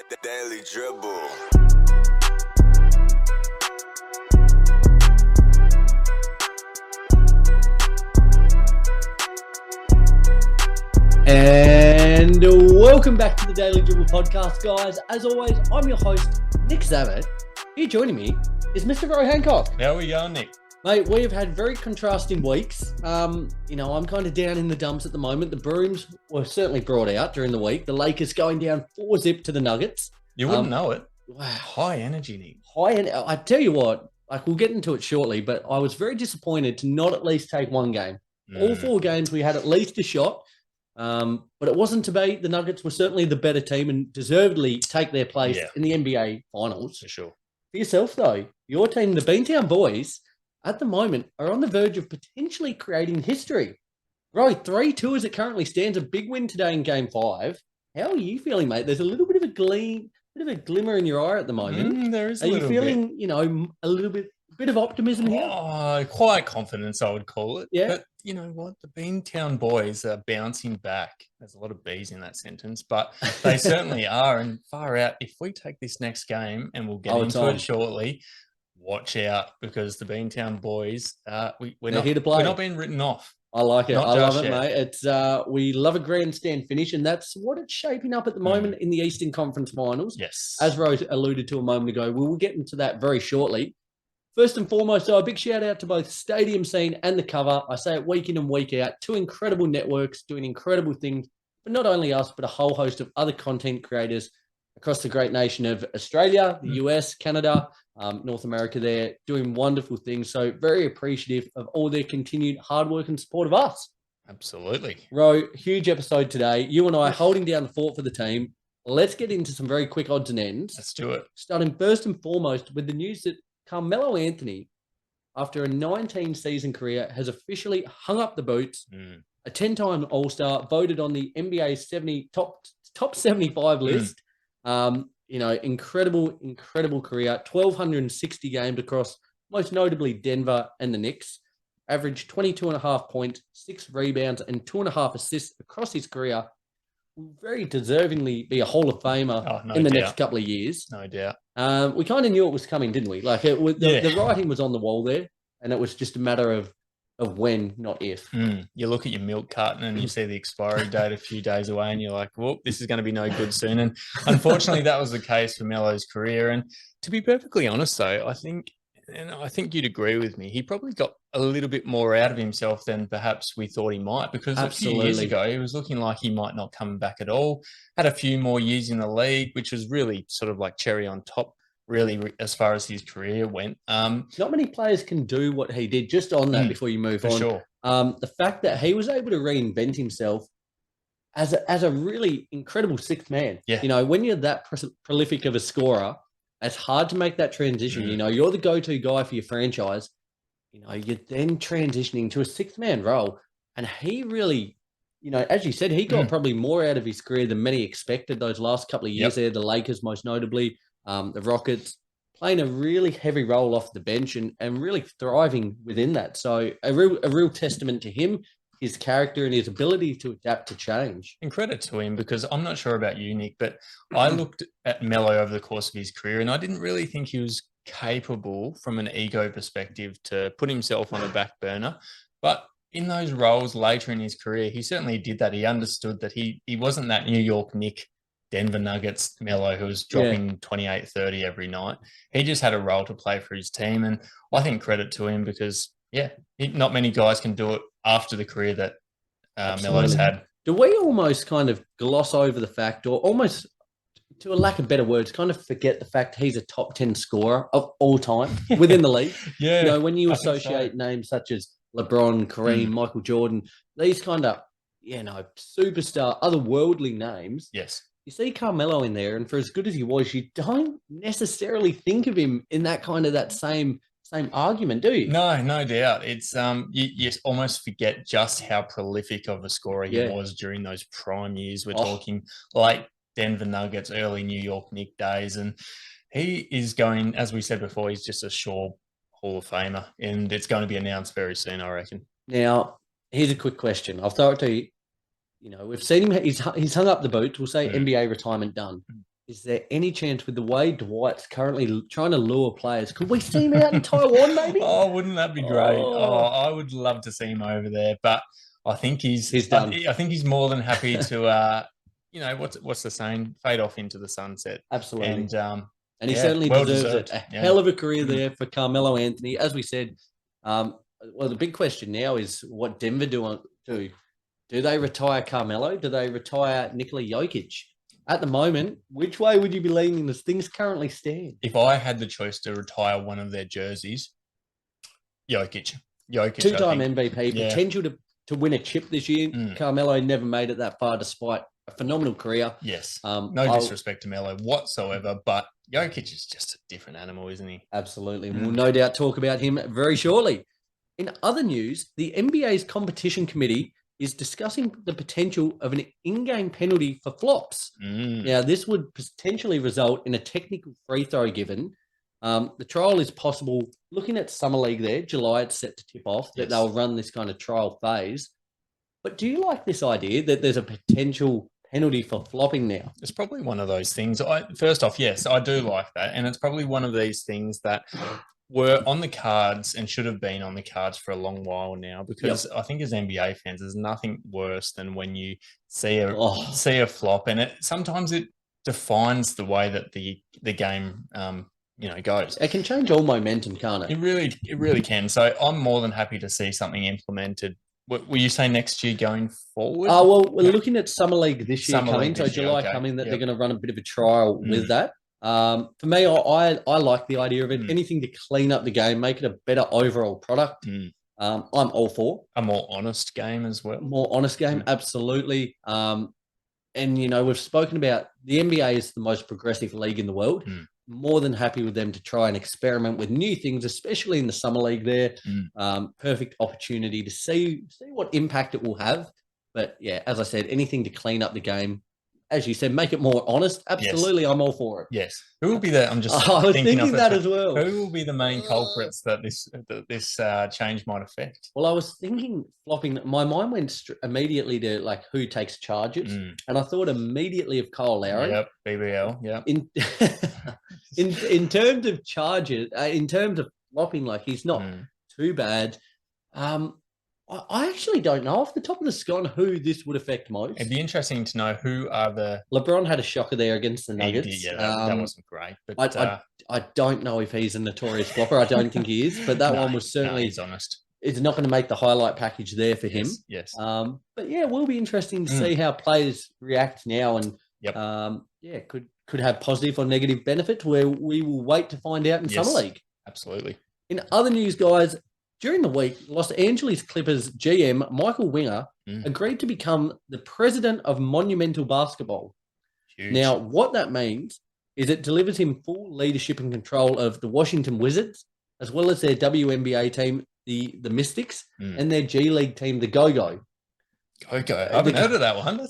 The Daily Dribble. And welcome back to the Daily Dribble podcast, guys. As always, I'm your host, Nick Zammit. Here joining me is Mr. Roy Hancock. How are we going, Nick? Mate, we have had very contrasting weeks. I'm kind of down in the dumps at the moment. The Brooms were certainly brought out during the week. The Lakers going down 4-0 to the Nuggets. You wouldn't know it. Wow. High energy, Nick. I tell you what, we'll get into it shortly, but I was very disappointed to not at least take one game. All four games, we had at least a shot. But it wasn't to be. The Nuggets were certainly the better team and deservedly take their place in the NBA Finals. For sure. For yourself, though, your team, the Beantown Boys, at the moment are on the verge of potentially creating history. Right, 3-2 as it currently stands, a big win today in Game 5. How are you feeling, mate? There's a little bit of a glimmer in your eye at the moment. There is a little bit. Are you feeling, a little bit of optimism here? Oh, quiet confidence, I would call it. Yeah. But you know what? The Beantown Boys are bouncing back. There's a lot of B's in that sentence, but they certainly are. And far out, if we take this next game, and we'll get into it shortly, watch out, because the Beantown Boys, we're not here to play. We're not being written off. I like it. I love it, mate. It's we love a grandstand finish, and that's what it's shaping up at the moment in the Eastern Conference Finals. Yes. As Rose alluded to a moment ago, we'll get into that very shortly. First and foremost, though, a big shout out to both Stadium Scene and The Cover. I say it week in and week out. Two incredible networks doing incredible things for not only us, but a whole host of other content creators across the great nation of Australia, the US, Canada, North America there, doing wonderful things. So very appreciative of all their continued hard work and support of us. Absolutely. Ro, huge episode today. You and I holding down the fort for the team. Let's get into some very quick odds and ends. Let's do it. Starting first and foremost with the news that Carmelo Anthony, after a 19-season career, has officially hung up the boots. A 10-time All-Star, voted on the NBA's top 75 list. Incredible career. 1,260 games across, most notably Denver and the Knicks. Averaged 22.5 points, 6 rebounds, and 2.5 assists across his career. Will very deservingly be a Hall of Famer in the next couple of years. No doubt. We kind of knew it was coming, didn't we? Like the writing was on the wall there, and it was just a matter of when, not if. You look at your milk carton and you see the expiry date a few days away, and you're like, well, this is going to be no good soon. And unfortunately, that was the case for Melo's career. And to be perfectly honest, though, I think you'd agree with me, he probably got a little bit more out of himself than perhaps we thought he might, because a few years ago, he was looking like he might not come back at all. Had a few more years in the league, which was really sort of like cherry on top, really, as far as his career went. Not many players can do what he did. Just on that, before you move on, sure. The fact that he was able to reinvent himself as a really incredible sixth man. Yeah. When you're that prolific of a scorer, it's hard to make that transition. You're the go-to guy for your franchise. You're then transitioning to a sixth-man role. And he really, as you said, he got probably more out of his career than many expected those last couple of years there. The Lakers, most notably, the Rockets, playing a really heavy role off the bench and really thriving within that. So a real testament to him, his character and his ability to adapt to change. And credit to him, because I'm not sure about you, Nick, but I looked at Melo over the course of his career, and I didn't really think he was capable from an ego perspective to put himself on the back burner. But in those roles later in his career, he certainly did that. He understood that he wasn't that New York Nick, Denver Nuggets Melo who was dropping 28, 30 every night. He just had a role to play for his team. And I think credit to him, because, not many guys can do it after the career that Melo's had. Do we almost kind of gloss over the fact, or almost, to a lack of better words, kind of forget the fact he's a top 10 scorer of all time within the league? When you associate names such as LeBron, Kareem, Michael Jordan, these kind of, superstar, otherworldly names. Yes. You see Carmelo in there, and for as good as he was, you don't necessarily think of him in that kind of that same argument, do you? No doubt. It's you almost forget just how prolific of a scorer he was during those prime years. We're talking late Denver Nuggets, early New York Knicks days, and he is going, as we said before, he's just a sure Hall of Famer, and it's going to be announced very soon, I reckon. Now, here's a quick question. I'll throw it to you. We've seen him. He's hung up the boots. We'll say NBA retirement done. Is there any chance with the way Dwight's currently trying to lure players? Could we see him out in Taiwan, maybe? Oh, wouldn't that be great? Oh, I would love to see him over there, but I think he's done. I think he's more than happy to, what's the saying? Fade off into the sunset. Absolutely. And he certainly well deserves deserved. it. A hell of a career there for Carmelo Anthony. As we said, well, the big question now is what Denver do. Do they retire Carmelo? Do they retire Nikola Jokic? At the moment, which way would you be leaning as things currently stand? If I had the choice to retire one of their jerseys, Jokic. Two-time MVP, potential to win a chip this year. Carmelo never made it that far despite a phenomenal career. Yes. No disrespect to Melo whatsoever, but Jokic is just a different animal, isn't he? Absolutely. We'll no doubt talk about him very shortly. In other news, the NBA's competition committee is discussing the potential of an in-game penalty for flops. Now, this would potentially result in a technical free throw given. The trial is possible. Looking at Summer League there, July, it's set to tip off that they'll run this kind of trial phase. But do you like this idea that there's a potential penalty for flopping now? It's probably one of those things. First off, yes, I do like that. And it's probably one of these things that were on the cards and should have been on the cards for a long while now, because I think as NBA fans, there's nothing worse than when you see a flop, and sometimes it defines the way that the game goes. It can change all momentum, can't it? It really can. So I'm more than happy to see something implemented. Will you say next year going forward? Oh, well, we're looking at Summer League this year coming. So July coming, that they're going to run a bit of a trial with that. For me, I like the idea of it. Anything to clean up the game, make it a better overall product. I'm all for. A more honest game as well. More honest game, absolutely. And, we've spoken about the NBA is the most progressive league in the world. More than happy with them to try and experiment with new things, especially in the Summer League there. Perfect opportunity to see what impact it will have. But, yeah, as I said, anything to clean up the game, as you said, make it more honest. Absolutely, I'm all for it. Yes. Who will be the? I'm just. I was thinking that as well. Who will be the main culprits that this change might affect? Well, I was thinking flopping. My mind went immediately to who takes charges, and I thought immediately of Kyle Lowry. Yep, BBL. Yep. In terms of charges, in terms of flopping, he's not too bad. I actually don't know off the top of the skull who this would affect most. It'd be interesting to know who are the... LeBron had a shocker there against the Nuggets. That wasn't great. But I don't know if he's a notorious flopper. I don't think he is, but that one was certainly... he's honest. It's not going to make the highlight package there for him. Yes. But yeah, it will be interesting to see how players react now, and could have positive or negative benefits where we will wait to find out in Summer League. Absolutely. In other news, guys, during the week, Los Angeles Clippers GM Michael Winger agreed to become the president of Monumental Basketball. Huge. Now, what that means is it delivers him full leadership and control of the Washington Wizards, as well as their WNBA team, the Mystics, and their G League team, the Go-Go. Go-Go. I haven't heard of that one.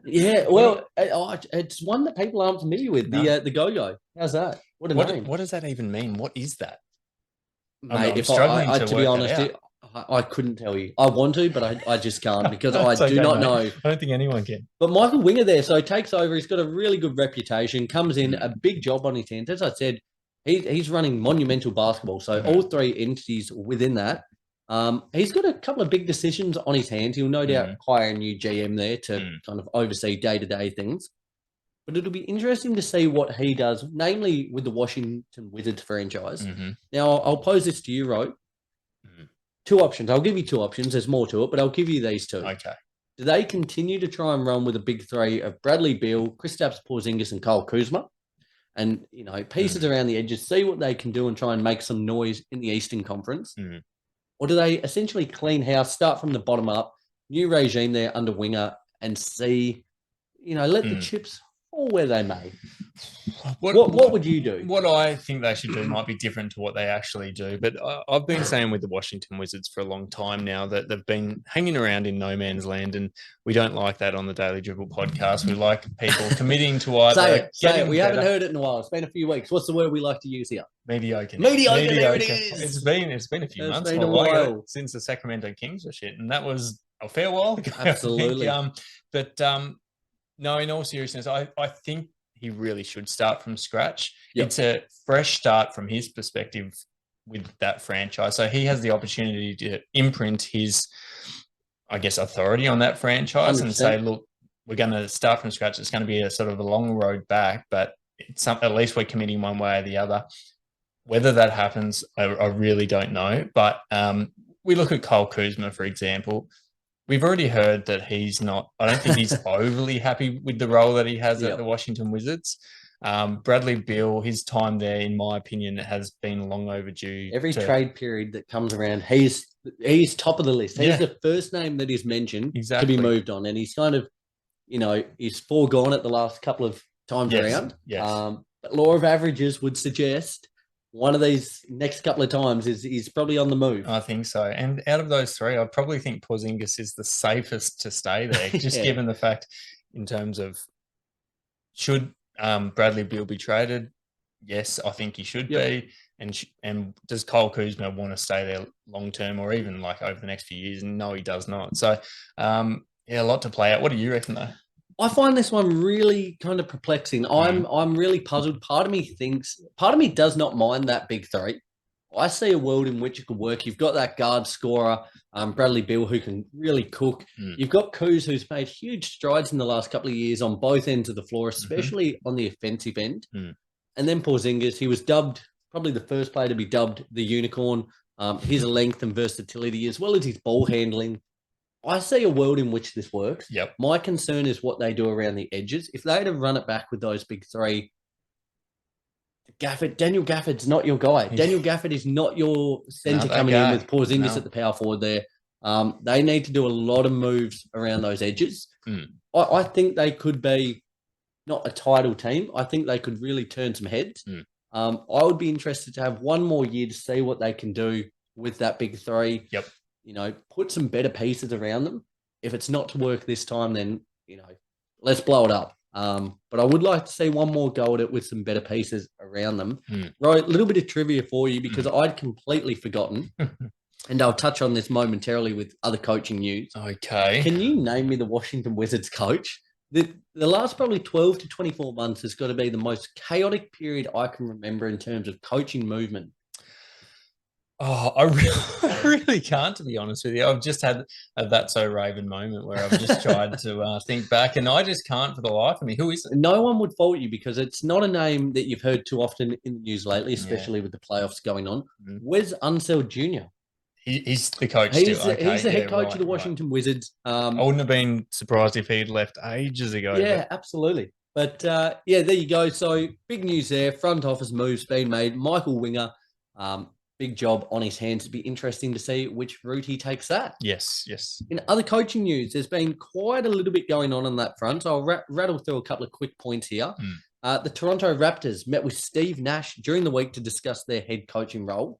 Yeah, well, it's one that people aren't familiar with, the Go-Go. How's that? What a name. What does that even mean? What is that? Mate, if to be honest, I couldn't tell you. I want to, but I just can't because I do not know. I don't think anyone can. But Michael Winger there, so he takes over. He's got a really good reputation, comes in, a big job on his hands. As I said, he's running Monumental Basketball, so all three entities within that. He's got a couple of big decisions on his hands. He'll no doubt hire a new GM there to kind of oversee day-to-day things. But it'll be interesting to see what he does, namely with the Washington Wizards franchise. Now, I'll pose this to you, Ro. Two options. I'll give you two options. There's more to it, but I'll give you these two. Okay. Do they continue to try and run with a big three of Bradley Beal, Kristaps Porzingis, and Kyle Kuzma? And, pieces around the edges, see what they can do and try and make some noise in the Eastern Conference? Or do they essentially clean house, start from the bottom up, new regime there under Winger, and see, let the chips fall where they may? What would you do? What I think they should do might be different to what they actually do. But I've been saying with the Washington Wizards for a long time now that they've been hanging around in no man's land, and we don't like that on the Daily Dribble podcast. We like people committing to either say it. We haven't heard it in a while. It's been a few weeks. What's the word we like to use here? Mediocre. There it is. It's been a few months. Been a while since the Sacramento Kings were shit, and that was a fair while ago. Absolutely. No, in all seriousness, I think he really should start from scratch. Yep. It's a fresh start from his perspective with that franchise. So he has the opportunity to imprint his, I guess, authority on that franchise 100%. and say, look, we're going to start from scratch. It's going to be a sort of a long road back, but at least we're committing one way or the other. Whether that happens, I really don't know. But we look at Kyle Kuzma, for example. We've already heard that he's not, I don't think he's overly happy with the role that he has at the Washington Wizards. Bradley Beal, his time there, in my opinion, has been long overdue. Every trade period that comes around, he's top of the list. He's the first name that is mentioned to be moved on. And he's kind of, he's foregone it the last couple of times around. Yes. But law of averages would suggest one of these next couple of times is probably on the move. I think so. And out of those three, I probably think Porzingis is the safest to stay there, just given the fact in terms of should Bradley Beal be traded? Yes, I think he should be. And does Kyle Kuzma want to stay there long term or even like over the next few years? No, he does not. So, a lot to play out. What do you reckon, though? I find this one really kind of perplexing. I'm really puzzled. Part of me does not mind that big three. I see a world in which it could work. You've got that guard scorer, Bradley Beal, who can really cook. You've got Kuz, who's made huge strides in the last couple of years on both ends of the floor, especially on the offensive end. And then Porzingis, he was dubbed, probably the first player to be dubbed the unicorn. His length and versatility, as well as his ball handling. I see a world in which this works. Yep. My concern is what they do around the edges. If they had to run it back with those big three, Daniel Gafford's not your guy. Daniel Gafford is not your center coming in with Porzingis at the power forward there. They need to do a lot of moves around those edges. I think they could be not a title team. I think they could really turn some heads. I would be interested to have one more year to see what they can do with that big three. Yep. Put some better pieces around them. If it's not to work this time, then, let's blow it up. But I would like to see one more go at it with some better pieces around them. Right, a little bit of trivia for you because I'd completely forgotten, and I'll touch on this momentarily with other coaching news. Okay. Can you name me the Washington Wizards coach? The last probably 12 to 24 months has got to be the most chaotic period I can remember in terms of coaching movement. Oh, I really can't, to be honest with you. I've just had a That's So Raven moment where I've just tried to think back, and I just can't for the life of me. Who is it? No one would fault you because it's not a name that you've heard too often in the news lately, especially with the playoffs going on. Wes Unseld Jr. He's the coach. He's the head coach of the Washington Wizards. I wouldn't have been surprised if he'd left ages ago. Yeah, absolutely. But, there you go. So, big news there. Front office moves being made. Michael Winger, big job on his hands. It'd be interesting to see which route he takes that. Yes. In other coaching news, there's been quite a little bit going on that front. So I'll rattle through a couple of quick points here. The Toronto Raptors met with Steve Nash during the week to discuss their head coaching role.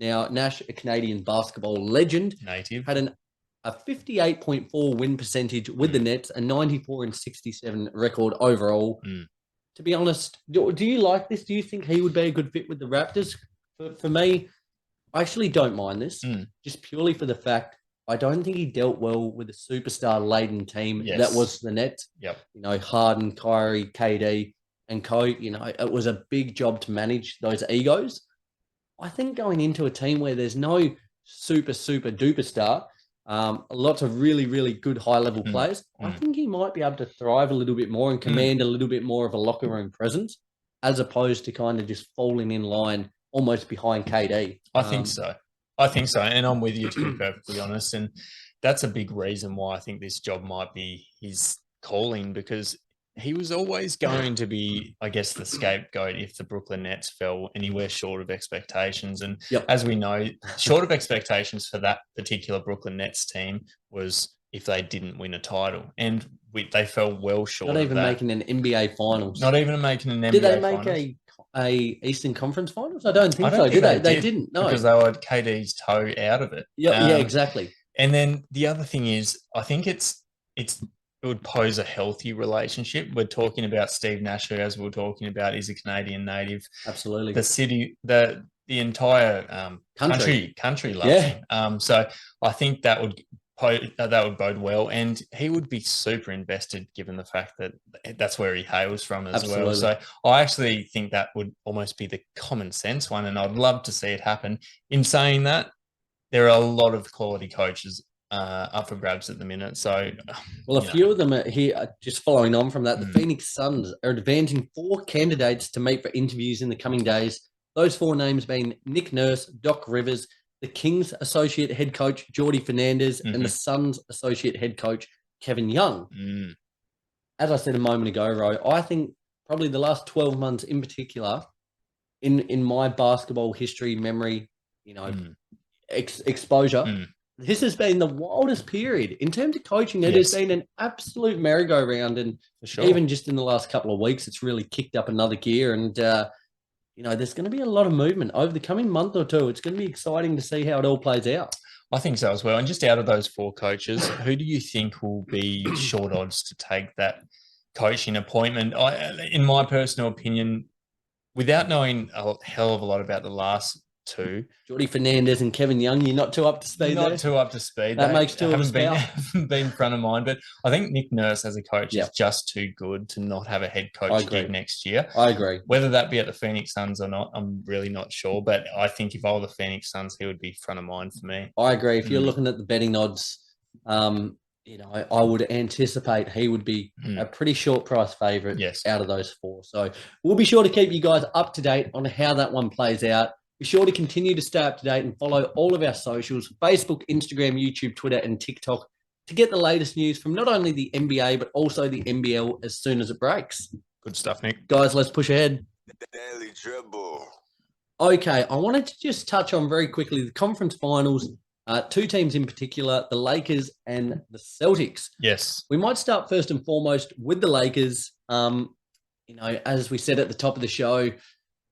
Now, Nash, a Canadian basketball legend, had a 58.4 win percentage with the Nets, a 94-67 record overall. To be honest, do you like this? Do you think he would be a good fit with the Raptors? For me, I actually don't mind this, just purely for the fact I don't think he dealt well with a superstar-laden team that was the Nets. Harden, Kyrie, KD, and co. It was a big job to manage those egos. I think going into a team where there's no super duper star, lots of really, really good high-level players, I think he might be able to thrive a little bit more and command a little bit more of a locker room presence, as opposed to kind of just falling in line almost behind KD. I think so. And I'm with you, to be perfectly honest. And that's a big reason why I think this job might be his calling, because he was always going to be, I guess, the scapegoat if the Brooklyn Nets fell anywhere short of expectations. And as we know, short of expectations for that particular Brooklyn Nets team was if they didn't win a title. And they fell well short of that. Not even making an NBA Finals. Not even making an NBA Did they make Finals. a Eastern Conference Finals? I don't think so. Did they? They didn't. No, because they had KD's toe out of it. Yeah, exactly. And then the other thing is, I think it would pose a healthy relationship. We're talking about Steve Nash, who, as we were talking about, is a Canadian native. Absolutely. The city, the entire country loves him. So I think that would that would bode well, and he would be super invested given the fact that that's where he hails from as Absolutely. well. So I actually think that would almost be the common sense one, and I'd love to see it happen. In saying that, there are a lot of quality coaches up for grabs at the minute. So, well, a few of them are here. Just following on from that, the Phoenix Suns are advancing 4 candidates to meet for interviews in the coming days. Those 4 names being Nick Nurse, Doc Rivers, the Kings associate head coach Jordi Fernandez, and the Suns associate head coach Kevin Young. As I said a moment ago, Ro, I think probably the last 12 months in particular, in my basketball history, memory, exposure, this has been the wildest period in terms of coaching. It has been an absolute merry-go-round, and even just in the last couple of weeks, it's really kicked up another gear. And there's going to be a lot of movement over the coming month or two. It's going to be exciting to see how it all plays out. I think so as well. And just out of those 4 coaches, who do you think will be short odds to take that coaching appointment? In my personal opinion, without knowing a hell of a lot about the last 2, Jordi Fernandez and Kevin Young, you're not too up to speed there? Not too up to speed. That makes 2 of us haven't been front of mind. But I think Nick Nurse as a coach is just too good to not have a head coach gig next year. I agree. Whether that be at the Phoenix Suns or not, I'm really not sure. But I think if I were the Phoenix Suns, he would be front of mind for me. I agree. If you're looking at the betting odds, I would anticipate he would be a pretty short price favourite out of those 4. So we'll be sure to keep you guys up to date on how that one plays out. Be sure to continue to stay up to date and follow all of our socials, Facebook, Instagram, YouTube, Twitter, and TikTok to get the latest news from not only the NBA, but also the NBL as soon as it breaks. Good stuff, Nick. Guys, let's push ahead. Daily Dribble. Okay, I wanted to just touch on very quickly the conference finals. 2 teams in particular, the Lakers and the Celtics. Yes. We might start first and foremost with the Lakers. As we said at the top of the show,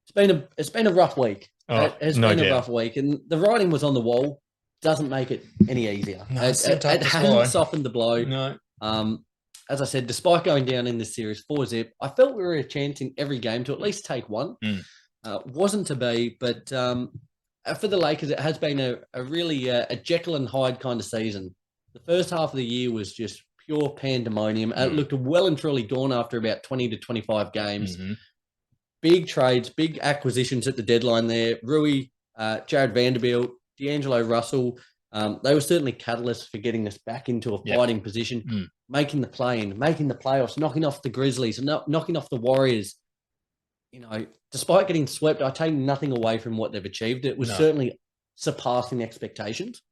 it's been a rough week. It's been a rough week, and the writing was on the wall. Doesn't make it any easier. No, it hasn't softened the blow. No. As I said, despite going down in this series 4-0, I felt we were a chance in every game to at least take one. Wasn't to be, but for the Lakers, it has been a really a Jekyll and Hyde kind of season. The first half of the year was just pure pandemonium. It looked well and truly gone after about 20 to 25 games. Big trades, big acquisitions at the deadline there. Rui, Jared Vanderbilt, D'Angelo Russell, they were certainly catalysts for getting us back into a fighting position, making the play-in, making the playoffs, knocking off the Grizzlies, and knocking off the Warriors. Despite getting swept, I take nothing away from what they've achieved. It was certainly surpassing expectations.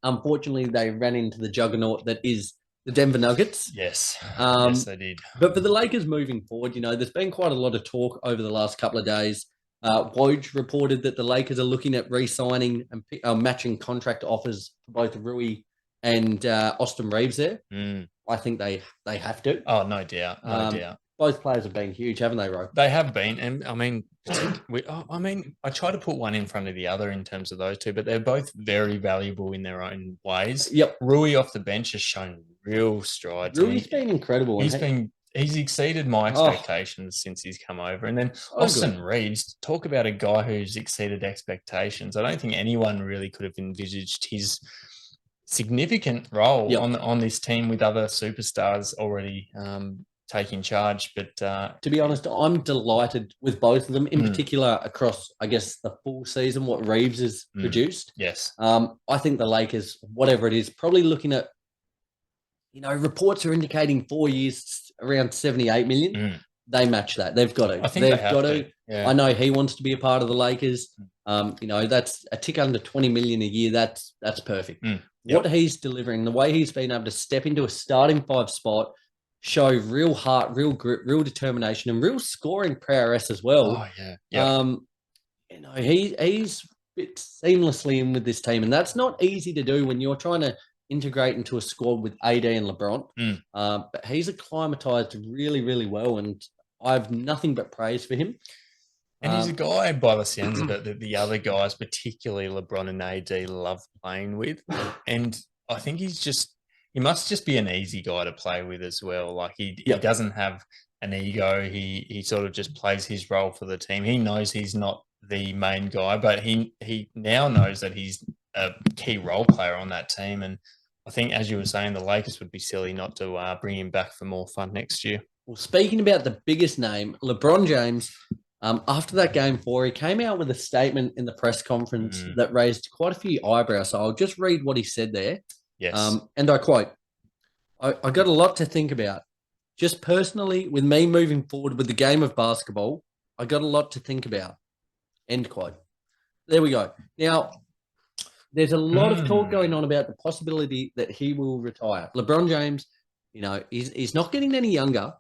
Unfortunately, they ran into the juggernaut that is the Denver Nuggets. Yes. Yes, they did. But for the Lakers moving forward, there's been quite a lot of talk over the last couple of days. Woj reported that the Lakers are looking at re-signing and matching contract offers for both Rui and Austin Reeves there. I think they have to. Oh, no doubt. No doubt. Both players have been huge, haven't they, Ro? They have been. And I try to put one in front of the other in terms of those 2, but they're both very valuable in their own ways. Yep. Rui off the bench has shown real strides. Rui's been incredible. He's exceeded my expectations since he's come over. And then Austin Reeves, talk about a guy who's exceeded expectations. I don't think anyone really could have envisaged his significant role on this team with other superstars already taking charge. But to be honest, I'm delighted with both of them, in particular across, I guess, the full season, what Reeves has produced. Yes. I think the Lakers, whatever it is, probably looking at, reports are indicating 4 years, around 78 million. They match that. They've got to. I think they've got to. Yeah. I know he wants to be a part of the Lakers. That's a tick under 20 million a year. That's perfect. What he's delivering, the way he's been able to step into a starting 5 spot, show real heart, real grit, real determination, and real scoring prowess as well. Oh, yeah. He's fit seamlessly in with this team, and that's not easy to do when you're trying to integrate into a squad with AD and LeBron. But he's acclimatized really, really well, and I have nothing but praise for him. And he's a guy, by the sounds of it, that the other guys, particularly LeBron and AD, love playing with. And I think he must just be an easy guy to play with as well. Like he doesn't have an ego. He sort of just plays his role for the team. He knows he's not the main guy, but he now knows that he's a key role player on that team. And I think, as you were saying, the Lakers would be silly not to bring him back for more fun next year. Well, speaking about the biggest name, LeBron James, after that game 4, he came out with a statement in the press conference that raised quite a few eyebrows. So I'll just read what he said there. Yes. And I quote, I got a lot to think about. Just personally, with me moving forward with the game of basketball, I got a lot to think about. End quote. There we go. Now, there's a lot of talk going on about the possibility that he will retire. LeBron James, he's not getting any younger.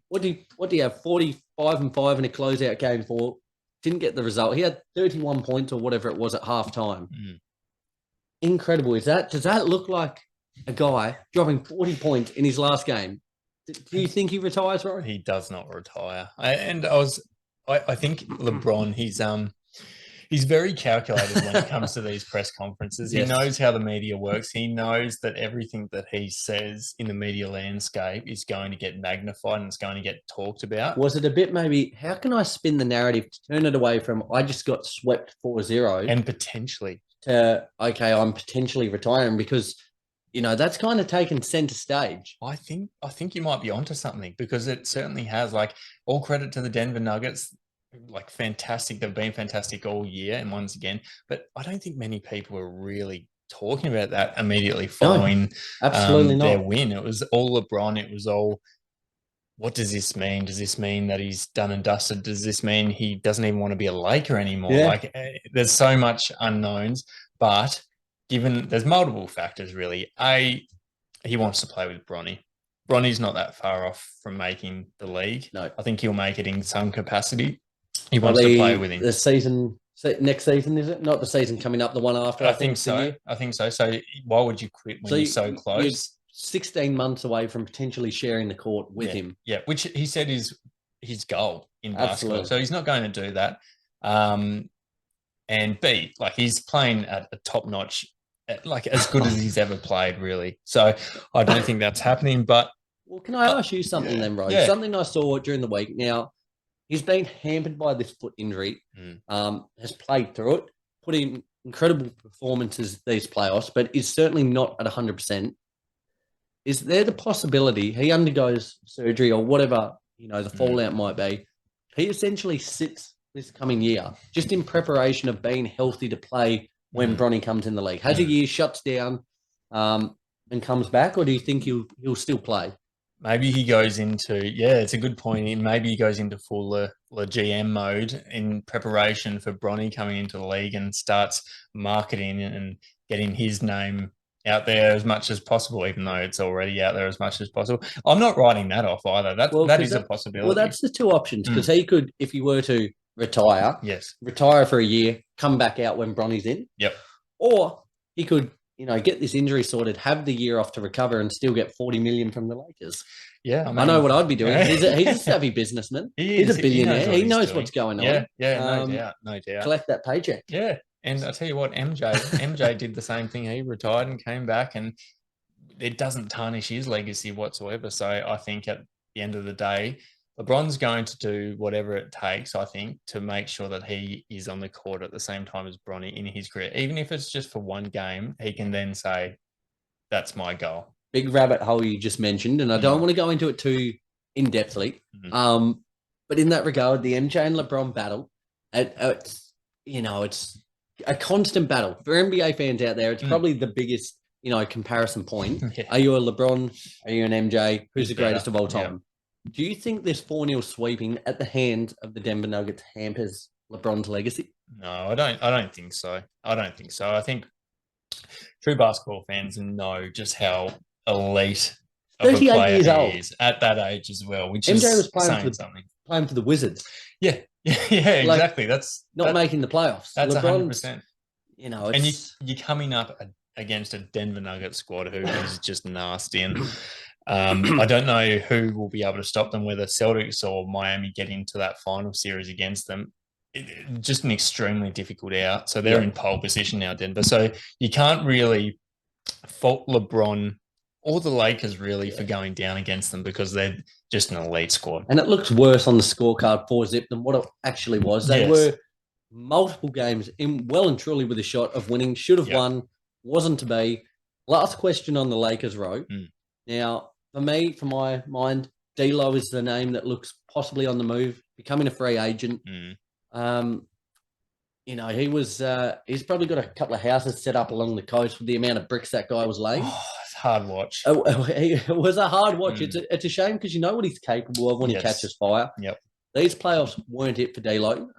What do you have? 45-5 in a closeout game 4. Didn't get the result. He had 31 points or whatever it was at halftime. Incredible. Does that look like a guy dropping 40 points in his last game? Do you think he retires, Rory? He does not retire. I think LeBron, he's very calculated when it comes to these press conferences. Yes. He knows how the media works. He knows that everything that he says in the media landscape is going to get magnified and it's going to get talked about. Was it a bit maybe, how can I spin the narrative to turn it away from I just got swept 4-0 and potentially to, okay, I'm potentially retiring because, that's kind of taken center stage. I think you might be onto something because it certainly has. Like, all credit to the Denver Nuggets. Like, fantastic. They've been fantastic all year. And once again, but I don't think many people are really talking about that immediately following absolutely their not. win. It was all LeBron. It was all, what does this mean? Does this mean that he's done and dusted? Does this mean he doesn't even want to be a Laker anymore? Yeah. Like, there's so much unknowns, but given there's multiple factors really. He wants to play with Bronny. Bronny's not that far off from making the league. No. I think he'll make it in some capacity. He wants to play with him. The season, next season, is it? Not the season coming up, the one after. I think so. I think so. So why would you quit when you're so close? You're 16 months away from potentially sharing the court with him. Yeah, which he said is his goal in basketball. Absolutely. So he's not going to do that. And B, like, he's playing at a top notch, like as good as he's ever played, really. So I don't think that's happening. But well, can I ask you something then, Rose? Yeah. Something I saw during the week. Now, he's been hampered by this foot injury, has played through it, put in incredible performances these playoffs, but is certainly not at 100%. Is there the possibility he undergoes surgery or whatever, the fallout might be? He essentially sits this coming year just in preparation of being healthy to play when Bronny comes in the league. Has a year, shuts down, and comes back, or do you think he'll still play? Maybe he goes into, it's a good point. Maybe he goes into full GM mode in preparation for Bronny coming into the league and starts marketing and getting his name out there as much as possible, even though it's already out there as much as possible. I'm not writing that off either. That is a possibility. Well, that's the two options, because he could, if he were to retire, yes, retire for a year, come back out when Bronny's in. Yep. Or he could, get this injury sorted, have the year off to recover, and still get 40 million from the Lakers. Yeah, I know what I'd be doing. He's a savvy businessman. He's a billionaire. He knows what's going on. Yeah, no doubt. Collect that paycheck. Yeah, and I tell you what, MJ did the same thing. He retired and came back, and it doesn't tarnish his legacy whatsoever. So I think at the end of the day, LeBron's going to do whatever it takes, I think, to make sure that he is on the court at the same time as Bronny in his career. Even if it's just for one game, he can then say, that's my goal. Big rabbit hole you just mentioned, and I don't want to go into it too in-depthly. But in that regard, the MJ and LeBron battle, it's a constant battle. For NBA fans out there, it's probably the biggest, comparison point. Yeah. Are you a LeBron? Are you an MJ? Who's the greatest of all time? Yeah. Do you think this 4-0 sweeping at the hands of the Denver Nuggets hampers LeBron's legacy? No, I don't think so. I think true basketball fans know just how elite of a 38 player years he old. is at that age as well, which MJ is was saying something. playing for the Wizards. Yeah, exactly. That's not making the playoffs. That's LeBron's, 100%. It's, And you're coming up against a Denver Nuggets squad who is just nasty. And I don't know who will be able to stop them, whether Celtics or Miami get into that final series against them. Just an extremely difficult out. So they're in pole position now, Denver. So you can't really fault LeBron or the Lakers really for going down against them, because they're just an elite squad. and it looks worse on the scorecard for Zip than what it actually was. They were multiple games in well and truly with a shot of winning. Should have won, wasn't to be. Last question on the Lakers, Row. Now, for me, for my mind, D'Lo is the name that looks possibly on the move, becoming a free agent. You know, he's probably got a couple of houses set up along the coast with the amount of bricks that guy was laying. Oh, it's a hard watch. It was a hard watch. It's a shame because you know what he's capable of when he catches fire. Yep. These playoffs weren't it for D'Lo.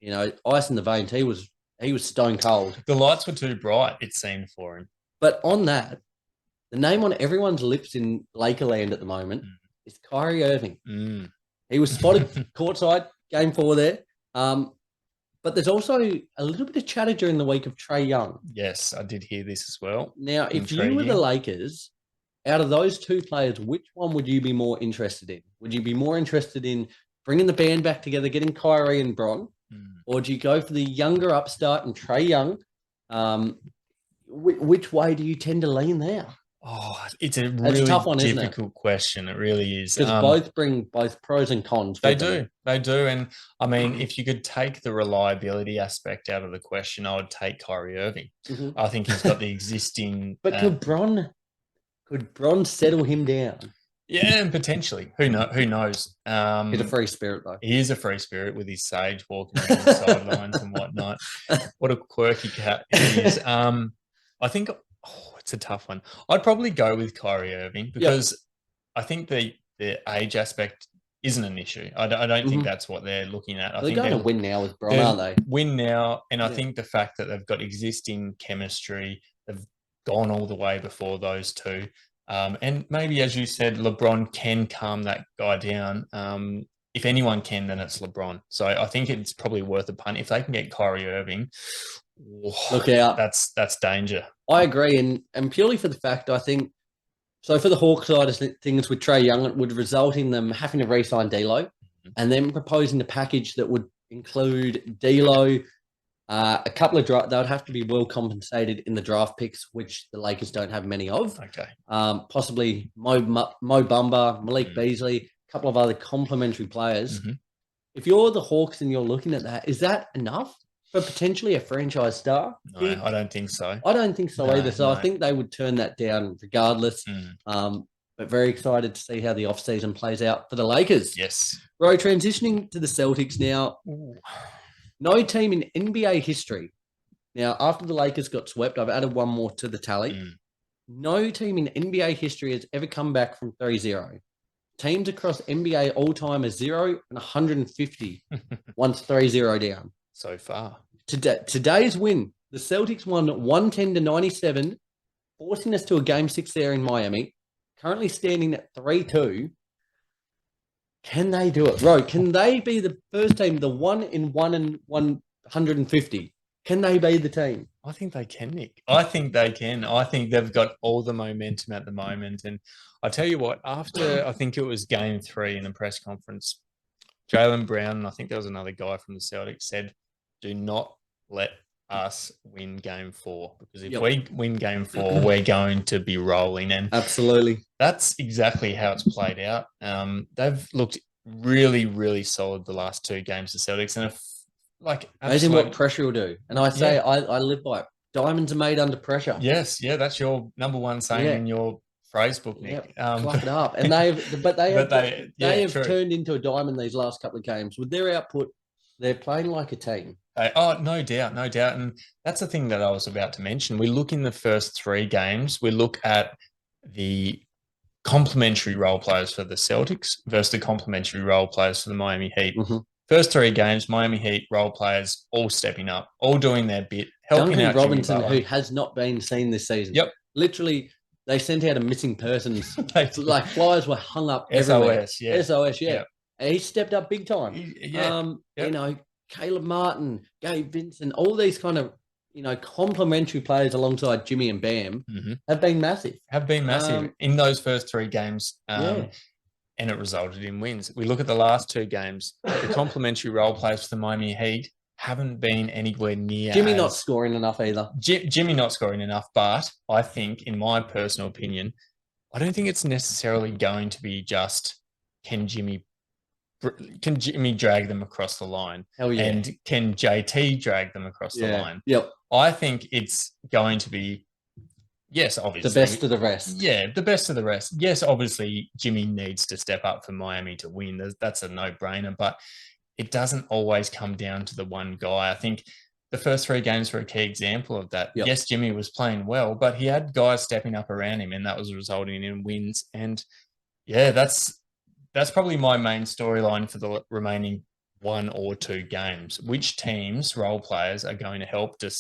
You know, ice in the veins. He was stone cold. The lights were too bright, it seemed, for him. But on that, the name on everyone's lips in Lakerland at the moment is Kyrie Irving. He was spotted courtside, game 4 there. But there's also a little bit of chatter during the week of Trae Young. Yes, I did hear this as well. Now, if you were the Lakers, out of those two players, which one would you be more interested in? Would you be more interested in bringing the band back together, getting Kyrie and Bron? Or do you go for the younger upstart and Trae Young? Which way do you tend to lean there? Oh, it's a really tough one, difficult question. It really is. Because both bring both pros and cons. They do. And I mean, if you could take the reliability aspect out of the question, I would take Kyrie Irving. I think he's got the existing. But could Bron settle him down? Yeah, and potentially. Who knows? He's a free spirit, though. He is a free spirit with his sage walking around the sidelines and whatnot. What a quirky cat he is. I think. It's a tough one. I'd probably go with Kyrie Irving because I think the age aspect isn't an issue. I don't think that's what they're looking at. They're going to win now with Bron, aren't they? Win now, and I think the fact that they've got existing chemistry, they've gone all the way before those two, and maybe, as you said, LeBron can calm that guy down. If anyone can, then it's LeBron. So I think it's probably worth a punt if they can get Kyrie Irving. Look out! That's danger. I agree, and purely for the fact I think so. For the Hawks side of things with Trae Young, it would result in them having to re-sign D'Lo, and then proposing a package that would include D'Lo, a couple of they would have to be well compensated in the draft picks, which the Lakers don't have many of. Okay, possibly Mo Bamba, Malik Beasley, a couple of other complementary players. If you're the Hawks and you're looking at that, is that enough for potentially a franchise star? No, I don't think so. I don't think so either. So I think they would turn that down regardless. But very excited to see how the offseason plays out for the Lakers. Yes. Bro, transitioning to the Celtics now. No team in NBA history. Now, after the Lakers got swept, I've added one more to the tally. No team in NBA history has ever come back from 3-0. Teams across NBA all-time are 0 and 150 once 3-0 down. So far. Today's win, the Celtics won 110-97, forcing us to a Game 6 there in Miami. Currently standing at 3-2. Can they do it? Bro, can they be the first team, the 1 in 1 and 150? Can they be the team? I think they can, Nick. I think they can. I think they've got all the momentum at the moment. And I tell you what, after I think it was Game 3 in the press conference, Jaylen Brown, and I think there was another guy from the Celtics, said, do not let us win Game 4. Because if we win Game 4, we're going to be rolling. And absolutely, that's exactly how it's played out. They've looked really, really solid the last 2 games, the Celtics. And imagine what pressure will do. And I say, I live by it. Diamonds are made under pressure. Yes, that's your number one saying in your phrase book, Nick. Pluck it up. And they have turned into a diamond these last couple of games. With their output, they're playing like a team. No doubt. And that's the thing that I was about to mention. We look in the first 3 games, we look at the complementary role players for the Celtics versus the complementary role players for the Miami Heat. First 3 games, Miami Heat role players all stepping up, all doing their bit, helping Duncan out Robinson, who has not been seen this season. Literally, they sent out a missing persons. Like flyers were hung up everywhere. SOS, yeah. And he stepped up big time. You know, Caleb Martin, Gabe Vincent, all these kind of, complementary players alongside Jimmy and Bam have been massive. In those first 3 games. And it resulted in wins. We look at the last 2 games, the complementary role players for the Miami Heat haven't been anywhere near. Jimmy not scoring enough either. Jimmy not scoring enough, but I think, in my personal opinion, I don't think it's necessarily going to be just can Jimmy drag them across the line? Hell yeah. And can JT drag them across the line? Yep. I think it's going to be Yes, obviously. The best of the rest. Yeah, the best of the rest. Yes, obviously, Jimmy needs to step up for Miami to win. That's a no-brainer, but it doesn't always come down to the one guy. I think the first 3 games were a key example of that. Yep. Yes, Jimmy was playing well, but he had guys stepping up around him, and that was resulting in wins. And yeah, that's probably my main storyline for the remaining 1 or 2 games. Which teams, role players, are going to help to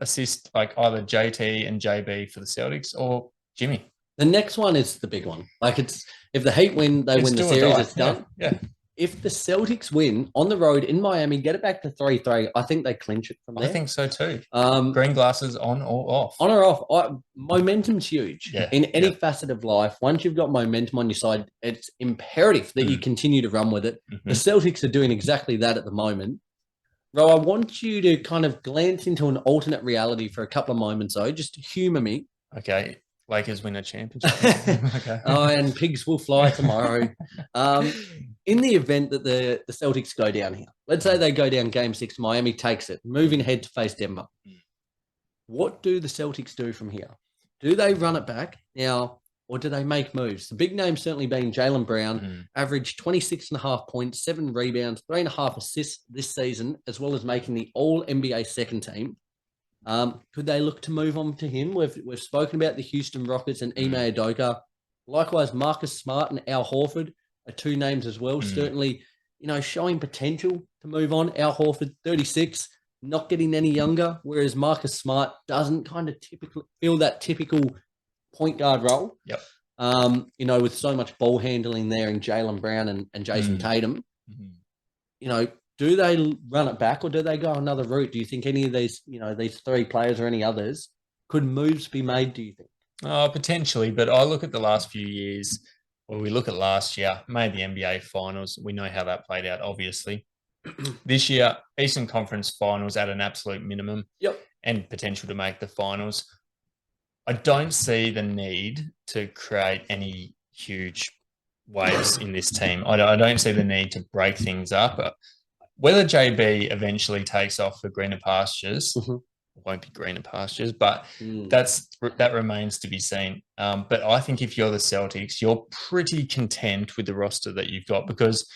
assist like either JT and JB for the Celtics or Jimmy? The next one is the big one. Like if the Heat win, they win the do or series, die. it's done. Yeah. If the Celtics win on the road in Miami, get it back to 3-3, I think they clinch it from there. I think so too. Um, Green glasses on or off? On or off, momentum's huge. Yeah, In any facet of life, once you've got momentum on your side, it's imperative that you continue to run with it. The Celtics are doing exactly that at the moment. Ro, I want you to kind of glance into an alternate reality for a couple of moments, though. Just humor me. Okay. Lakers win a championship. Okay. And pigs will fly tomorrow. In the event that the Celtics go down here, let's say they go down Game 6, Miami takes it, moving ahead to face Denver. What do the Celtics do from here? Do they run it back now, or do they make moves? The big name certainly being Jaylen Brown, averaged 26.5 points, 7 rebounds, 3.5 assists this season, as well as making the All-NBA second team. Could they look to move on to him? We've spoken about the Houston Rockets and Ime Udoka. Likewise, Marcus Smart and Al Horford are 2 names as well. Certainly, showing potential to move on. Al Horford, 36, not getting any younger, whereas Marcus Smart doesn't kind of typically feel that typical point guard role. Yep. With so much ball handling there in Jaylen Brown and Jason Tatum. Do they run it back or do they go another route? Do you think any of these, these 3 players or any others, could moves be made, do you think? Potentially, but I look at the last few years, or we look at last year, made the NBA Finals. We know how that played out, obviously. This year, Eastern Conference Finals at an absolute minimum. Yep. And potential to make the finals. I don't see the need to create any huge waves in this team. I don't see the need to break things up. Whether JB eventually takes off for greener pastures, won't be greener pastures, but that remains to be seen. But I think if you're the Celtics, you're pretty content with the roster that you've got, because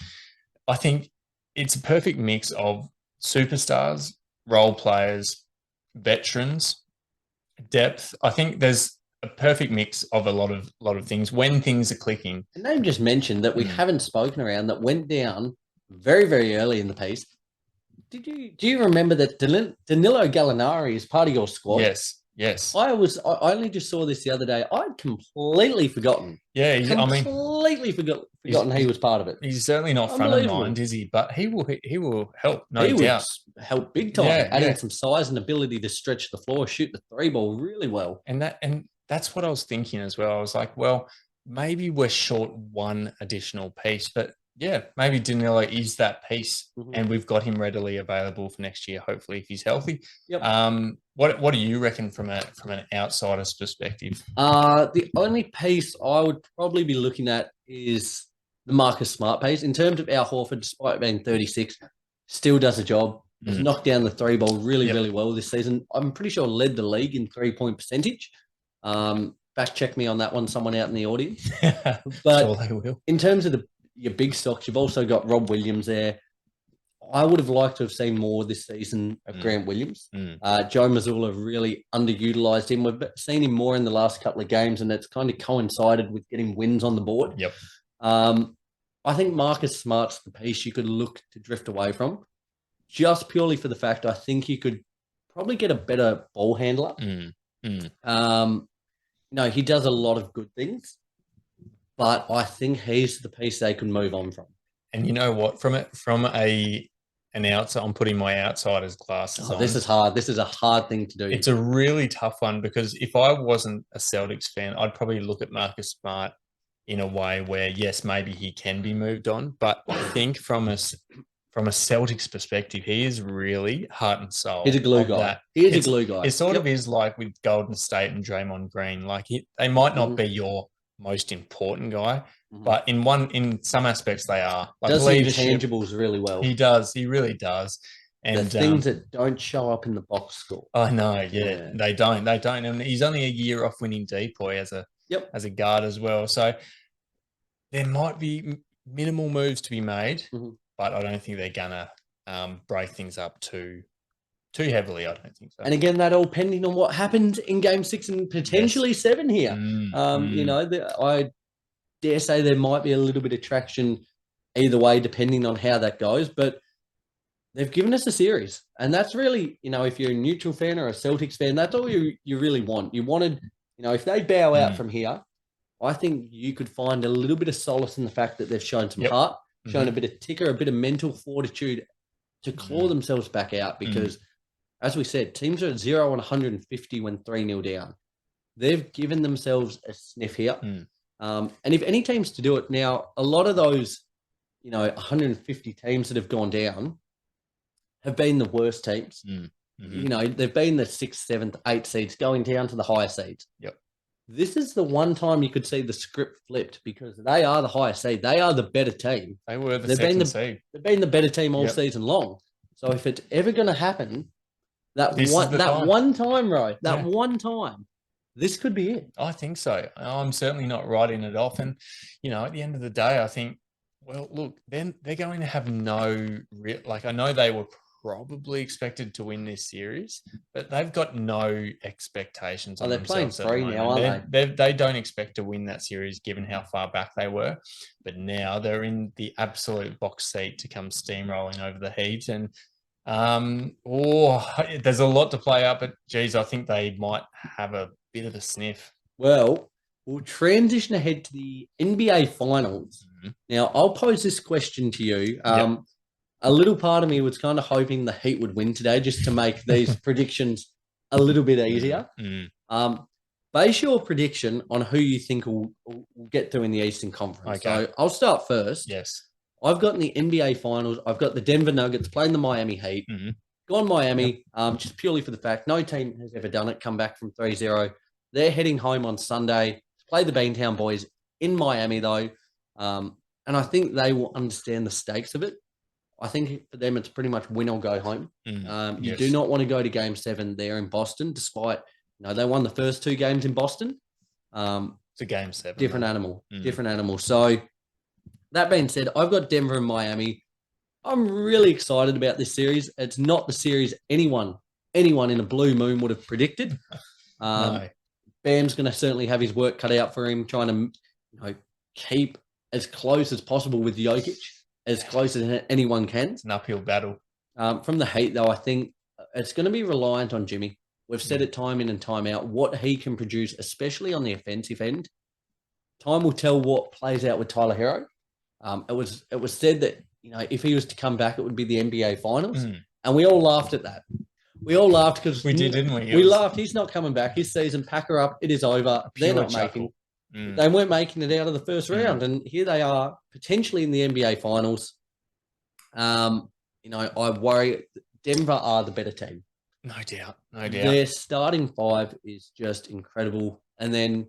I think it's a perfect mix of superstars, role players, veterans, depth. I think there's a perfect mix of a lot of things when things are clicking. And they've just mentioned that we haven't spoken around that went down very, very early in the piece. Do you remember that Danilo Gallinari is part of your squad? Yes. I only just saw this the other day. I'd completely forgotten. Yeah, completely forgotten he was part of it. He's certainly not front of mind, is he? But he will help, no doubt. Help big time, adding some size and ability to stretch the floor, shoot the 3 ball really well. And that's what I was thinking as well. I was like, well, maybe we're short 1 additional piece, but yeah, maybe Danilo is that piece, and we've got him readily available for next year, hopefully, if he's healthy. Yep. What do you reckon from an outsider's perspective? The only piece I would probably be looking at is the Marcus Smart piece. In terms of Al Horford, despite being 36, still does a job. Has knocked down the 3 ball really well this season. I'm pretty sure led the league in 3-point percentage. Fact check me on that one, someone out in the audience. But sure they will. In terms of your big stocks, you've also got Rob Williams there. I would have liked to have seen more this season of Grant Williams. Joe Mazzulla really underutilized him. We've seen him more in the last couple of games, and it's kind of coincided with getting wins on the board. Yep. I think Marcus Smart's the piece you could look to drift away from, just purely for the fact I think you could probably get a better ball handler. He does a lot of good things, but I think he's the piece they can move on from. And you know what? From an outside, I'm putting my outsider's glasses on. This is hard. This is a hard thing to do. It's a really tough one, because if I wasn't a Celtics fan, I'd probably look at Marcus Smart in a way where, yes, maybe he can be moved on. But I think from a Celtics perspective, he is really heart and soul. He's a glue guy. He is a glue guy. It sort of is like with Golden State and Draymond Green. Like they might not be your most important guy, but in some aspects they are. Like does the intangibles really well. He does. He really does. And the things that don't show up in the box score. I know, yeah. They don't. And he's only a year off winning depoy as a guard as well. So there might be minimal moves to be made, but I don't think they're gonna break things up too heavily. I don't think so. And again, that all pending on what happens in Game 6 and potentially 7 here. You know, I dare say there might be a little bit of traction either way, depending on how that goes. But they've given us a series, and that's really, you know, if you're a neutral fan or a Celtics fan, that's all you really want. You wanted, you know, if they bow out from here, I think you could find a little bit of solace in the fact that they've shown some heart, shown a bit of ticker, a bit of mental fortitude to claw themselves back out. Because, as we said, teams are at 0 on 150 when 3-0 down. They've given themselves a sniff here. And if any teams to do it now, a lot of those, you know, 150 teams that have gone down have been the worst teams. You know, they've been the 6th, 7th, 8th seeds going down to the higher seeds. This is the one time you could see the script flipped, because they are the higher seed. They are the better team. They were the second seed. They've been the better team all season long. So if it's ever going to happen, that one time, Ro, one time, this could be it. I think so. I'm certainly not writing it off. And, you know, at the end of the day, I think, well, look, then they're going to have no real, like, I know they were probably expected to win this series, but they've got no expectations on themselves. They're playing free now, aren't they? They don't expect to win that series given how far back they were. But now they're in the absolute box seat to come steamrolling over the Heat. And there's a lot to play up, but geez, I think they might have a bit of a sniff. Well, we'll transition ahead to the NBA Finals. Now, I'll pose this question to you. A little part of me was kind of hoping the Heat would win today just to make these predictions a little bit easier. Base your prediction on who you think will get through in the Eastern Conference. Okay. So I'll start first. Yes. I've got in the NBA Finals, I've got the Denver Nuggets playing the Miami Heat. Gone Miami, just purely for the fact no team has ever done it, come back from 3-0. They're heading home on Sunday to play the Beantown Boys in Miami, though. And I think they will understand the stakes of it. I think for them, it's pretty much win or go home. You do not want to go to Game 7 there in Boston, despite, you know, they won the first 2 games in Boston. It's a Game 7. Different animal. So that being said, I've got Denver and Miami. I'm really excited about this series. It's not the series anyone in a blue moon would have predicted. No. Bam's going to certainly have his work cut out for him, trying to, you know, keep as close as possible with Jokic. As close as anyone can. It's an uphill battle. From the Heat, though, I think it's going to be reliant on Jimmy. We've said it time in and time out, what he can produce, especially on the offensive end. Time will tell what plays out with Tyler Hero. It was said that, you know, if he was to come back, it would be the NBA Finals. And we all laughed at that. We all laughed because we did, didn't we? We laughed. He's not coming back. His season, pack her up. It is over. They're not making. They weren't making it out of the first round, and here they are potentially in the NBA Finals. You know, I worry Denver are the better team. No doubt. Their starting 5 is just incredible. And then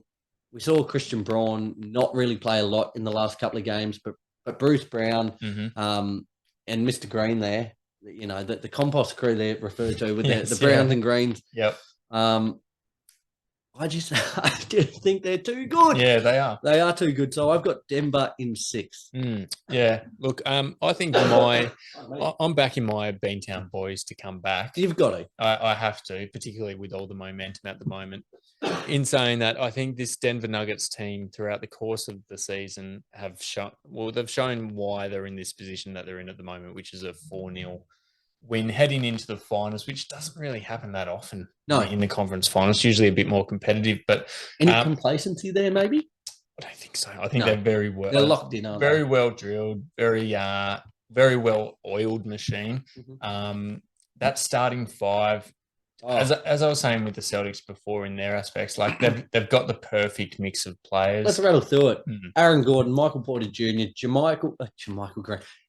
we saw Christian Braun not really play a lot in the last couple of games, but Bruce Brown and Mr. Green there, you know, the compost crew they're referred to with the Browns and Greens. I just think they're too good. Yeah, they are. They are too good. So I've got Denver in 6. Yeah. Look, I think I'm backing my Beantown Boys to come back. You've got to. I have to, particularly with all the momentum at the moment. In saying that, I think this Denver Nuggets team throughout the course of the season they've shown why they're in this position that they're in at the moment, which is a 4-0 win heading into the finals, which doesn't really happen that often in the conference finals. It's usually a bit more competitive, but any complacency there, maybe? I don't think so. I think they're very well. They're locked in, aren't very they? well drilled, very well oiled machine. That starting 5, as I was saying with the Celtics before in their aspects, like they've got the perfect mix of players. Let's rattle through it. Aaron Gordon, Michael Porter Jr.,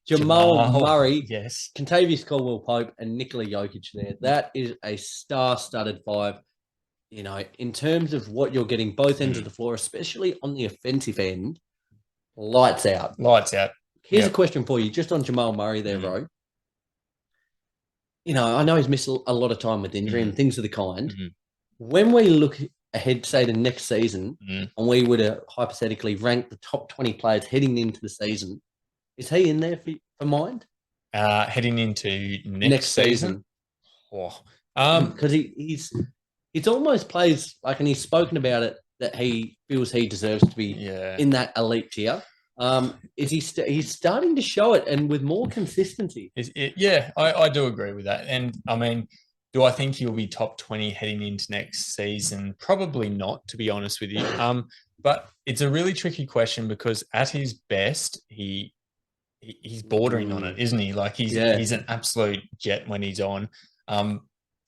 Jamal Murray, yes, Kentavious Caldwell-Pope, and Nikola Jokic there. That is a star-studded 5. You know, in terms of what you're getting both ends of the floor, especially on the offensive end, lights out. Lights out. Here's a question for you, just on Jamal Murray there, Ro. I know he's missed a lot of time with injury and things of the kind. Mhm. When we look ahead, say, to next season, Mhm. and we were to hypothetically rank the top 20 players heading into the season, is he in there for mind? Heading into next season. Oh, Because he's almost plays like, and he's spoken about it, that he feels he deserves to be yeah. in that elite tier. Is he's starting to show it, and with more consistency. Yeah, I do agree with that. And I mean, do I think he'll be top 20 heading into next season? Probably not, to be honest with you. But it's a really tricky question because at his best, he's bordering on it, isn't he? Like he's an absolute jet when he's on.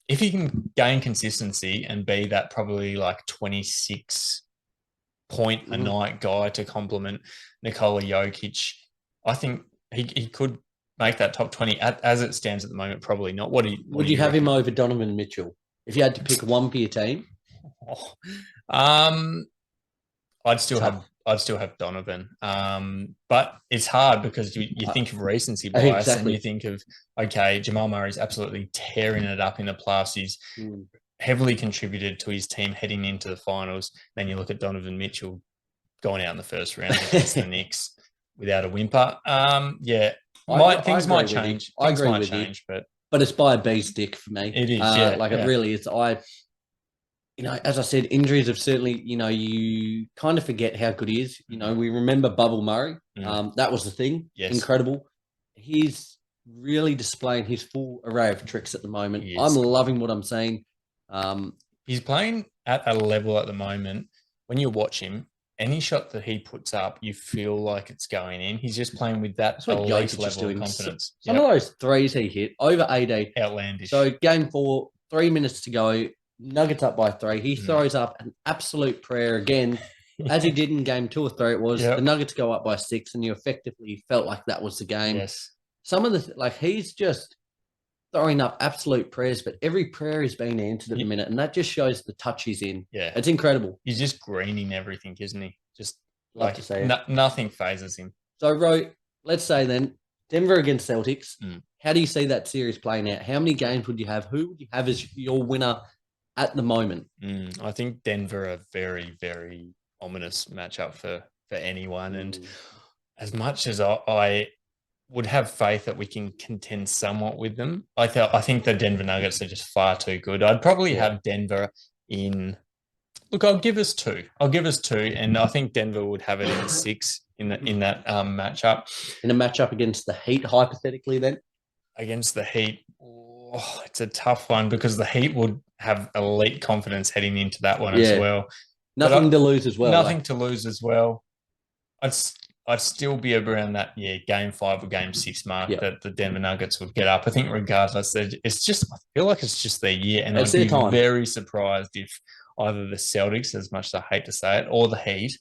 If he can gain consistency and be that probably like 26 point a night guy to complement Nikola Jokic, I think he could make that top 20 as it stands at the moment. Probably not. Would you have him over Donovan Mitchell if you had to pick one for your team? I'd still have Donovan. But it's hard because you think of recency bias and you think of, okay, Jamal Murray's absolutely tearing it up in the playoffs. He's heavily contributed to his team heading into the finals. Then you look at Donovan Mitchell going out in the first round against the Knicks without a whimper. Things might change. Things might change, but it's by a bee's dick for me. It is, it really is. As I said, injuries have certainly, you kind of forget how good he is. We remember Bubble Murray. That was the thing. Yes. Incredible. He's really displaying his full array of tricks at the moment. I'm loving what I'm seeing. He's playing at a level at the moment. When you watch him, any shot that he puts up, you feel like it's going in. He's just playing with that elite level of confidence. Some of those threes he hit, over 80. Outlandish. So game 4, 3 minutes to go. Nuggets up by 3. He throws up an absolute prayer again, as he did in game 2 or 3. It was the Nuggets go up by 6, and you effectively felt like that was the game. Yes. Some of the he's just throwing up absolute prayers, but every prayer is being answered at the minute, and that just shows the touch he's in. Yeah, it's incredible. He's just greening everything, isn't he? Just love to see it. Nothing phases him. So, Ro, let's say then Denver against Celtics. How do you see that series playing out? How many games would you have? Who would you have as your winner at the moment? I think Denver are a very, very ominous matchup for anyone. And as much as I would have faith that we can contend somewhat with them, I think the Denver Nuggets are just far too good. I'd probably have Denver in. Look, I'll give us 2. And I think Denver would have it in 6 in that matchup. In a matchup against the Heat, hypothetically, then against the Heat. It's a tough one because the Heat would have elite confidence heading into that one as well. Nothing to lose as well. Nothing to lose as well. I'd still be around that game 5 or game 6 mark that the Denver Nuggets would get up. I think regardless, it's just, I feel like it's just their year, and I'd be very surprised if either the Celtics, as much as I hate to say it, or the Heat.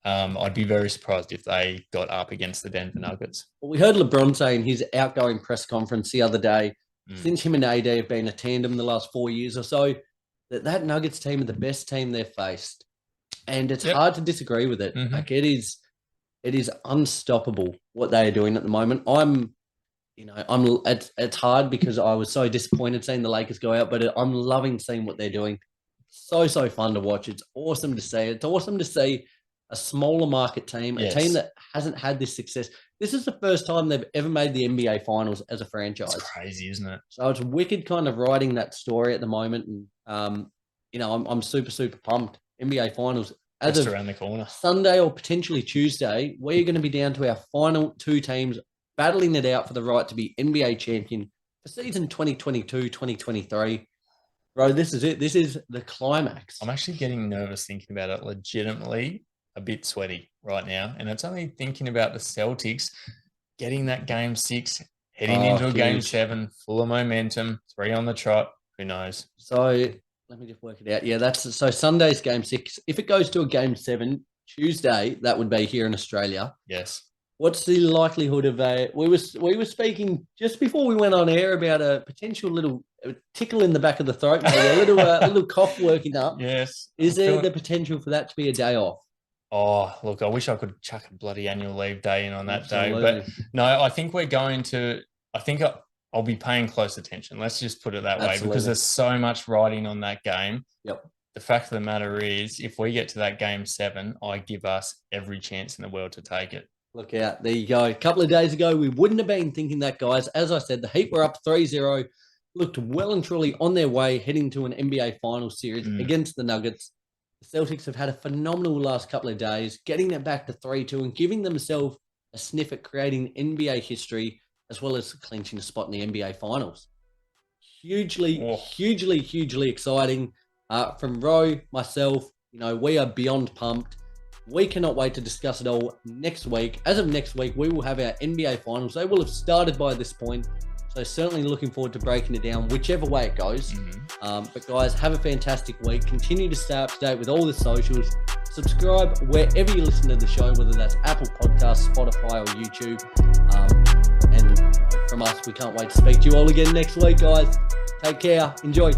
I'd be very surprised if they got up against the Denver Nuggets. Well, we heard LeBron say in his outgoing press conference the other day, since him and AD have been a tandem the last 4 years or so, that Nuggets team are the best team they've faced. And it's hard to disagree with it. Like it is unstoppable what they are doing at the moment. It's hard because I was so disappointed seeing the Lakers go out, but I'm loving seeing what they're doing. So fun to watch. It's awesome to see. It's awesome to see a smaller market team, a team that hasn't had this success. This is the first time they've ever made the NBA Finals as a franchise. It's crazy, isn't it? So it's wicked kind of writing that story at the moment. And, I'm super pumped. NBA Finals. Just around the corner. Sunday or potentially Tuesday, we're going to be down to our final 2 teams battling it out for the right to be NBA champion for season 2022-2023. Bro, this is it. This is the climax. I'm actually getting nervous thinking about it. Legitimately a bit sweaty right now. And it's only thinking about the Celtics getting that game 6, heading into a game 7, full of momentum, 3 on the trot. Who knows? So let me just work it out. Yeah, so Sunday's game 6. If it goes to a game 7, Tuesday, that would be here in Australia. Yes. What's the likelihood of we were speaking just before we went on air about a potential little tickle in the back of the throat, maybe a little cough working up. Yes. Is there the potential for that to be a day off? Oh, look, I wish I could chuck a bloody annual leave day in on that day. But no, I think we're going to – I think I'll be paying close attention. Let's just put it that way, Absolutely. because there's so much riding on that game. Yep. The fact of the matter is, if we get to that game 7, I give us every chance in the world to take it. Look out. There you go. A couple of days ago, we wouldn't have been thinking that, guys. As I said, the Heat were up 3-0, looked well and truly on their way, heading to an NBA Finals series against the Nuggets. The Celtics have had a phenomenal last couple of days, getting it back to 3-2 and giving themselves a sniff at creating NBA history, as well as clinching a spot in the NBA Finals. Hugely exciting. From Row, myself, we are beyond pumped. We cannot wait to discuss it all next week. As of next week, we will have our NBA Finals. They will have started by this point. So certainly looking forward to breaking it down, whichever way it goes. But guys, have a fantastic week. Continue to stay up to date with all the socials. Subscribe wherever you listen to the show, whether that's Apple Podcasts, Spotify, or YouTube. And from us, we can't wait to speak to you all again next week, guys. Take care. Enjoy.